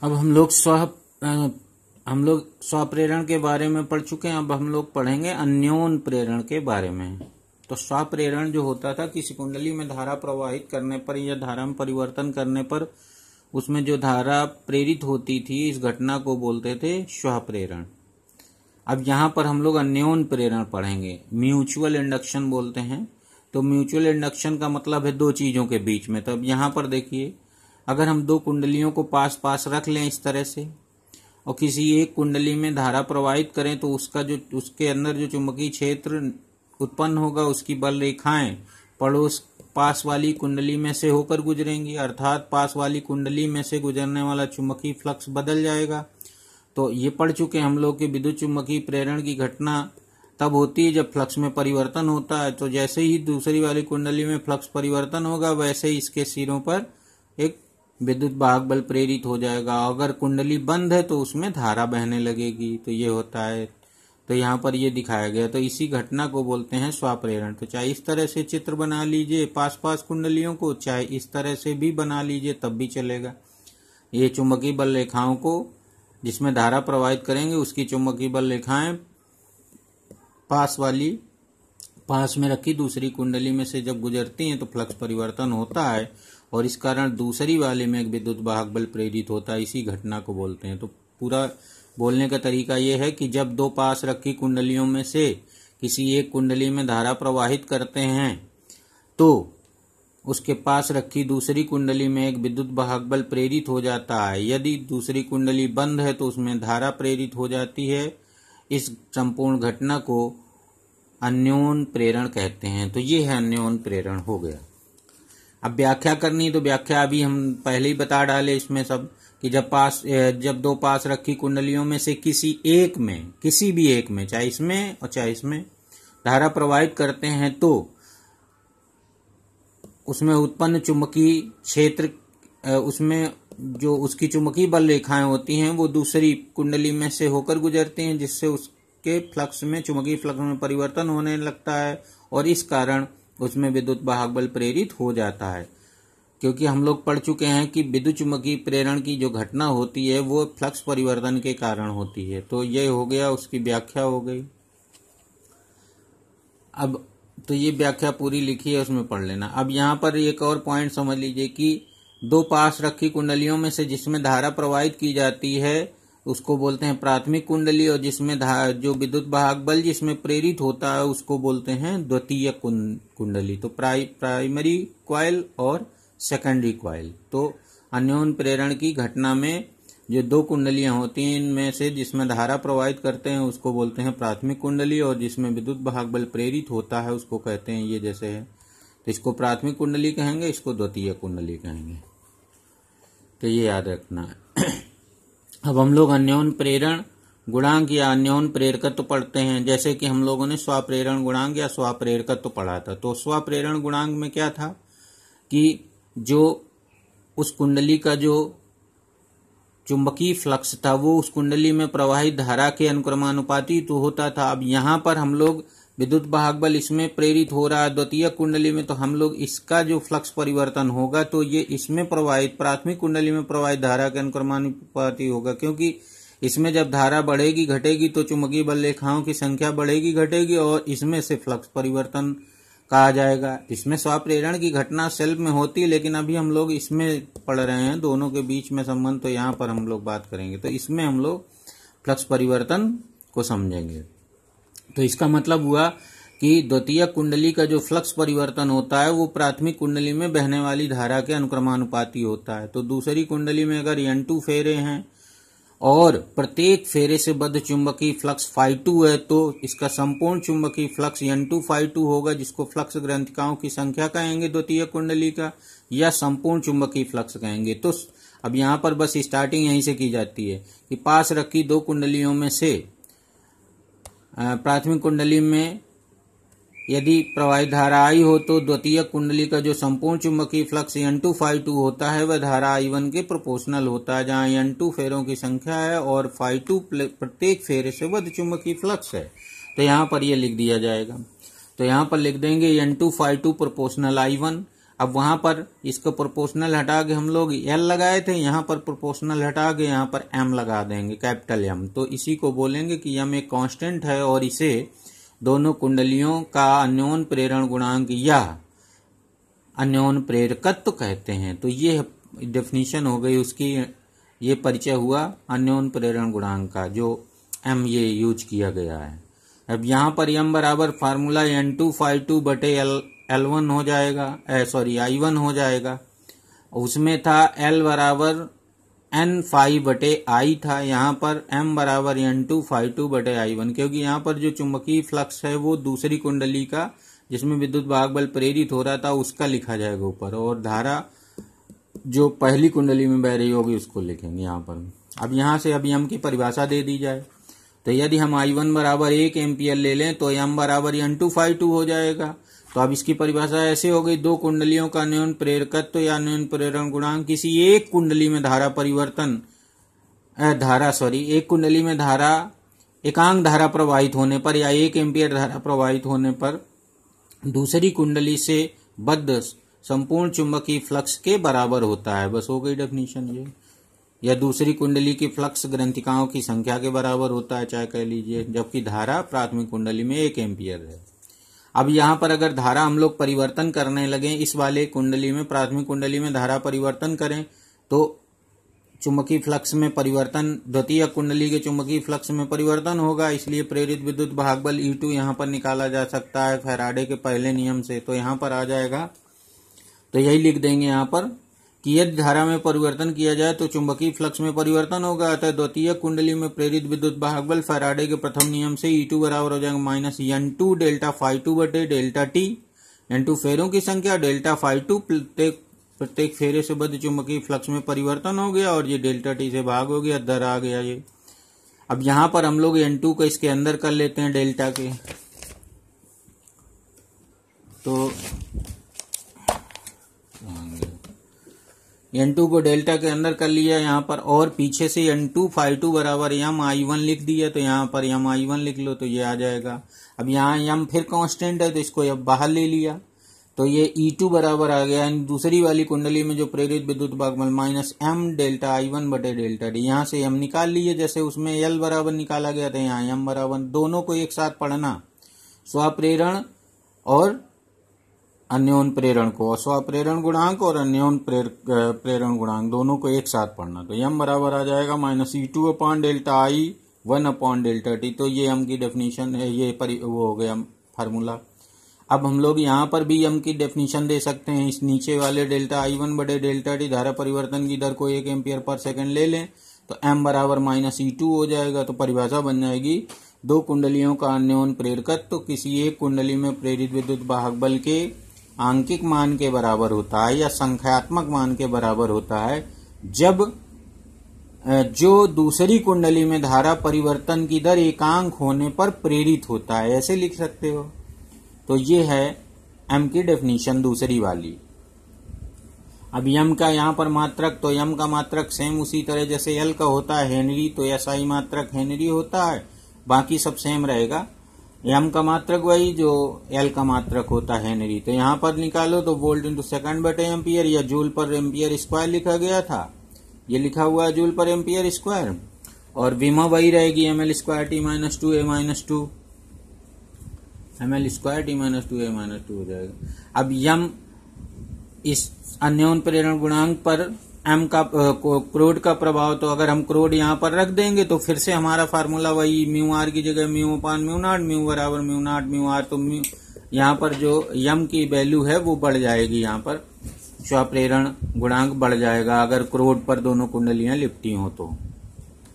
अब हम लोग स्वप्रेरण के बारे में पढ़ चुके हैं। अब हम लोग पढ़ेंगे अन्योन प्रेरण के बारे में। तो स्वप्रेरण जो होता था, किसी कुंडली में धारा प्रवाहित करने पर या धारा में परिवर्तन करने पर उसमें जो धारा प्रेरित होती थी, इस घटना को बोलते थे स्वप्रेरण। अब यहाँ पर हम लोग अन्योन प्रेरण पढ़ेंगे, म्यूचुअल इंडक्शन बोलते हैं। तो म्यूचुअल इंडक्शन का मतलब है दो चीजों के बीच में। तो अब यहाँ पर देखिए, अगर हम दो कुंडलियों को पास पास रख लें इस तरह से और किसी एक कुंडली में धारा प्रवाहित करें, तो उसके अंदर जो चुंबकीय क्षेत्र उत्पन्न होगा, उसकी बल रेखाएं पास वाली कुंडली में से होकर गुजरेंगी, अर्थात पास वाली कुंडली में से गुजरने वाला चुंबकीय फ्लक्स बदल जाएगा। तो ये पढ़ चुके हम लोग कि विद्युत चुंबकीय प्रेरण की घटना तब होती है जब फ्लक्स में परिवर्तन होता है। तो जैसे ही दूसरी वाली कुंडली में फ्लक्स परिवर्तन होगा, वैसे ही इसके सिरों पर एक विद्युत वाहक बल प्रेरित हो जाएगा। अगर कुंडली बंद है तो उसमें धारा बहने लगेगी। तो ये होता है। तो यहाँ पर ये दिखाया गया। तो इसी घटना को बोलते हैं स्वप्रेरण। तो चाहे इस तरह से चित्र बना लीजिए पास पास कुंडलियों को, चाहे इस तरह से भी बना लीजिए तब भी चलेगा। ये चुंबकीय बल रेखाओं को जिसमें धारा प्रवाहित करेंगे, उसकी चुंबकीय बल रेखाएं पास में रखी दूसरी कुंडली में से जब गुजरती हैं तो फ्लक्स परिवर्तन होता है और इस कारण दूसरी वाले में एक विद्युत वाहक बल प्रेरित होता है। इसी घटना को बोलते हैं। तो पूरा बोलने का तरीका यह है कि जब दो पास रखी कुंडलियों में से किसी एक कुंडली में धारा प्रवाहित करते हैं, तो उसके पास रखी दूसरी कुंडली में एक विद्युत वाहक बल प्रेरित हो जाता है। यदि दूसरी कुंडली बंद है तो उसमें धारा प्रेरित हो जाती है। इस संपूर्ण घटना को अन्योन प्रेरण कहते हैं। तो ये है अन्योन प्रेरण हो गया। अब व्याख्या करनी, तो व्याख्या अभी हम पहले ही बता डाले इसमें सब कि जब दो पास रखी कुंडलियों में से किसी भी एक में चाहे इसमें और चाहे इसमें धारा प्रवाहित करते हैं, तो उसमें उत्पन्न चुंबकीय क्षेत्र, उसमें जो उसकी चुंबकीय बल रेखाएं होती हैं वो दूसरी कुंडली में से होकर गुजरती हैं, जिससे उसके फ्लक्स में चुंबकीय फ्लक्स में परिवर्तन होने लगता है और इस कारण उसमें विद्युत वाहक बल प्रेरित हो जाता है। क्योंकि हम लोग पढ़ चुके हैं कि विद्युत चुंबकीय प्रेरण की जो घटना होती है वो फ्लक्स परिवर्तन के कारण होती है। तो ये हो गया, उसकी व्याख्या हो गई। अब तो ये व्याख्या पूरी लिखी है, उसमें पढ़ लेना। अब यहाँ पर एक और पॉइंट समझ लीजिए कि दो पास रखी कुंडलियों में से जिसमें धारा प्रवाहित की जाती है उसको बोलते हैं प्राथमिक कुंडली, और जिसमें जो विद्युत वाहक बल जिसमें प्रेरित होता है उसको बोलते हैं द्वितीय कुंडली। तो प्राइमरी कॉइल और सेकेंडरी कॉइल। तो अन्योन प्रेरण की घटना में जो दो कुंडलियां होती हैं, इनमें से जिसमें धारा प्रवाहित करते हैं उसको बोलते हैं प्राथमिक कुंडली, और जिसमें विद्युत वाहक बल प्रेरित होता है उसको कहते हैं, ये जैसे है तो इसको प्राथमिक कुंडली कहेंगे, इसको द्वितीय कुंडली कहेंगे। तो ये याद रखना है। अब हम लोग अन्योन प्रेरण गुणांक या अन्योन प्रेरकत्व पढ़ते हैं। जैसे कि हम लोगों ने स्वप्रेरण गुणांक या स्वप्रेरकत्व पढ़ा था। तो स्वप्रेरण गुणांक में क्या था कि जो उस कुंडली का जो चुंबकीय फ्लक्स था वो उस कुंडली में प्रवाहित धारा के अनुक्रमानुपाती तो होता था। अब यहाँ पर हम लोग विद्युत वाहक बल इसमें प्रेरित हो रहा है द्वितीय कुंडली में, तो हम लोग इसका जो फ्लक्स परिवर्तन होगा तो ये इसमें प्रवाहित प्राथमिक कुंडली में प्रवाहित धारा के अनुक्रमानुपाती होगा। क्योंकि इसमें जब धारा बढ़ेगी घटेगी तो चुंबकीय बल रेखाओं की संख्या बढ़ेगी घटेगी और इसमें से फ्लक्स परिवर्तन कहा जाएगा। इसमें स्वप्रेरण की घटना सेल्फ में होती है, लेकिन अभी हम लोग इसमें पढ़ रहे हैं दोनों के बीच में संबंध, तो यहाँ पर हम लोग बात करेंगे। तो इसमें हम लोग फ्लक्स परिवर्तन को समझेंगे। तो इसका मतलब हुआ कि द्वितीय कुंडली का जो फ्लक्स परिवर्तन होता है वो प्राथमिक कुंडली में बहने वाली धारा के अनुक्रमानुपाती होता है। तो दूसरी कुंडली में अगर N2 फेरे हैं और प्रत्येक फेरे से बद्ध चुंबकीय फ्लक्स φ2 है, तो इसका संपूर्ण चुंबकीय फ्लक्स N2 φ2 होगा, जिसको फ्लक्स ग्रंथिकाओं की संख्या कहेंगे द्वितीय कुंडली का, या संपूर्ण चुंबकीय फ्लक्स कहेंगे। तो अब यहाँ पर बस स्टार्टिंग यहीं से की जाती है कि पास रखी दो कुंडलियों में से प्राथमिक कुंडली में यदि प्रवाहित धारा I हो तो द्वितीय कुंडली का जो संपूर्ण चुंबकीय फ्लक्स N2 φ2 होता है वह धारा I1 के प्रोपोर्शनल होता है, जहां N2 फेरों की संख्या है और φ2 प्रत्येक फेरे से बद्ध चुंबकीय फ्लक्स है। तो यहाँ पर ये लिख दिया जाएगा। तो यहाँ पर लिख देंगे N2 φ2 प्रोपोर्शनल I1। अब वहां पर इसको प्रोपोर्शनल हटा के हम लोग एल लगाए थे, यहाँ पर प्रोपोर्शनल हटा के यहाँ पर एम लगा देंगे, कैपिटल एम। तो इसी को बोलेंगे कि एम एक कांस्टेंट है और इसे दोनों कुंडलियों का अन्योन प्रेरण गुणांक या अन्योन प्रेरकत्व कहते हैं। तो ये डेफिनेशन हो गई उसकी, ये परिचय हुआ अन्योन प्रेरण गुणांक का, जो एम ये यूज किया गया है। अब यहाँ पर एम बराबर फार्मूला N2 बटे L1 हो जाएगा, I1 हो जाएगा। उसमें था L बराबर N बटे I था, यहाँ पर M बराबर N2 बटे I1, क्योंकि यहाँ पर जो चुंबकीय फ्लक्स है वो दूसरी कुंडली का जिसमें विद्युत वाहक बल प्रेरित हो रहा था उसका लिखा जाएगा ऊपर, और धारा जो पहली कुंडली में बह रही होगी उसको लिखेंगे यहाँ पर। अब यहाँ से अभी M की परिभाषा दे दी जाए तो यदि हम I1 बराबर 1 एम्पियर ले लें तो M बराबर N2 हो जाएगा। तो अब इसकी परिभाषा ऐसे हो गई, दो कुंडलियों का अन्योन प्रेरकत्व या अन्योन प्रेरण गुणांक किसी एक कुंडली में एक कुंडली में धारा एकांक धारा प्रवाहित होने पर या 1 एम्पियर धारा प्रवाहित होने पर दूसरी कुंडली से बद्ध संपूर्ण चुंबकीय फ्लक्स के बराबर होता है। बस हो गई डेफिनेशन ये। या दूसरी कुंडली की फ्लक्स ग्रंथिकाओं की संख्या के बराबर होता है, चाहे कह लीजिए, जबकि धारा प्राथमिक कुंडली में 1 एम्पियर है। अब यहाँ पर अगर धारा हम लोग परिवर्तन करने लगे, इस वाले कुंडली में प्राथमिक कुंडली में धारा परिवर्तन करें तो चुंबकीय फ्लक्स में परिवर्तन, द्वितीय कुंडली के चुंबकीय फ्लक्स में परिवर्तन होगा, इसलिए प्रेरित विद्युत वाहक बल E2 यहाँ पर निकाला जा सकता है फैराडे के पहले नियम से। तो यहाँ पर आ जाएगा, तो यही लिख देंगे यहाँ पर कि यदि धारा में परिवर्तन किया जाए तो चुंबकीय फ्लक्स में परिवर्तन होगा, अतः द्वितीय कुंडली में प्रेरित विद्युत वाहक बल फैराडे के प्रथम नियम से E2 बराबर हो जाएगा माइनस N2 डेल्टा φ2 बटे डेल्टा T। N2 फेरों की संख्या, डेल्टा φ2 प्रत्येक फेरे से बद्ध चुंबकीय फ्लक्स में परिवर्तन हो गया और ये डेल्टा T से भाग हो गया, दर आ गया ये। अब यहाँ पर हम लोग N2 को इसके अंदर कर लेते हैं डेल्टा के, तो N2 को डेल्टा के अंदर कर लिया यहाँ पर, और पीछे से N2 φ2 बराबर M I1 लिख दिया, तो यहाँ पर M I1 लिख लो तो ये आ जाएगा। अब यहाँ M फिर कांस्टेंट है तो इसको अब बाहर ले लिया तो ये E2 बराबर आ गया दूसरी वाली कुंडली में जो प्रेरित विद्युत वाहक बल माइनस M डेल्टा I1 बटे डेल्टा D। यहाँ से M निकाल लिए, जैसे उसमें L बराबर निकाला गया था, यहाँ M बराबर, दोनों को एक साथ पढ़ना, स्वप्रेरण और अन्योन प्रेरण को, स्वप्रेरण गुणांक और अन्योन प्रेरण गुणांक दोनों को एक साथ पढ़ना। तो M बराबर आ जाएगा minus E2 upon delta I1 upon delta T। तो ये M की डेफिनेशन है, ये वो हो गया फार्मूला। अब हम लोग यहाँ पर भी M की डेफिनेशन दे सकते हैं, इस नीचे वाले डेल्टा I1 बटे डेल्टा T धारा परिवर्तन की दर को 1 एम्पियर पर सेकंड ले लें तो M बराबर माइनस E2 हो जाएगा। तो परिभाषा बन जाएगी, दो कुंडलियों का अन्योन प्रेरकत्व तो किसी एक कुंडली में प्रेरित विद्युत वाहक बल के आंकिक मान के बराबर होता है या संख्यात्मक मान के बराबर होता है जब जो दूसरी कुंडली में धारा परिवर्तन की दर एकांक होने पर प्रेरित होता है, ऐसे लिख सकते हो। तो ये है M की डेफिनेशन दूसरी वाली। अब M का यहाँ पर मात्रक, तो M का मात्रक सेम उसी तरह जैसे L का होता है हेनरी, तो SI मात्रक हेनरी होता है, बाकी सब सेम रहेगा। M का मात्रक वही जो L का मात्रक होता है हेनरी। तो यहाँ पर निकालो तो वोल्ट इंटू सेकंड बटे एम्पियर या जूल पर एम्पियर स्क्वायर लिखा गया था, ये लिखा हुआ है जूल पर एम्पियर स्क्वायर, और विमा वही रहेगी ml square T minus 2 a minus 2, ml square T minus 2 a minus 2 हो जाएगा। अब M इस अन्योन प्रेरण गुणांक पर M का क्रोड का प्रभाव, तो अगर हम क्रोड यहाँ पर रख देंगे तो फिर से हमारा फार्मूला वही, म्यू आर की जगह म्यू अपान म्यू नॉट, म्यू बराबर म्यू नॉट म्यू आर। तो यहाँ पर जो M की वैल्यू है वो बढ़ जाएगी, यहाँ पर स्वप्रेरण गुणांक बढ़ जाएगा अगर क्रोड पर दोनों कुंडलियां लिपटी हो तो।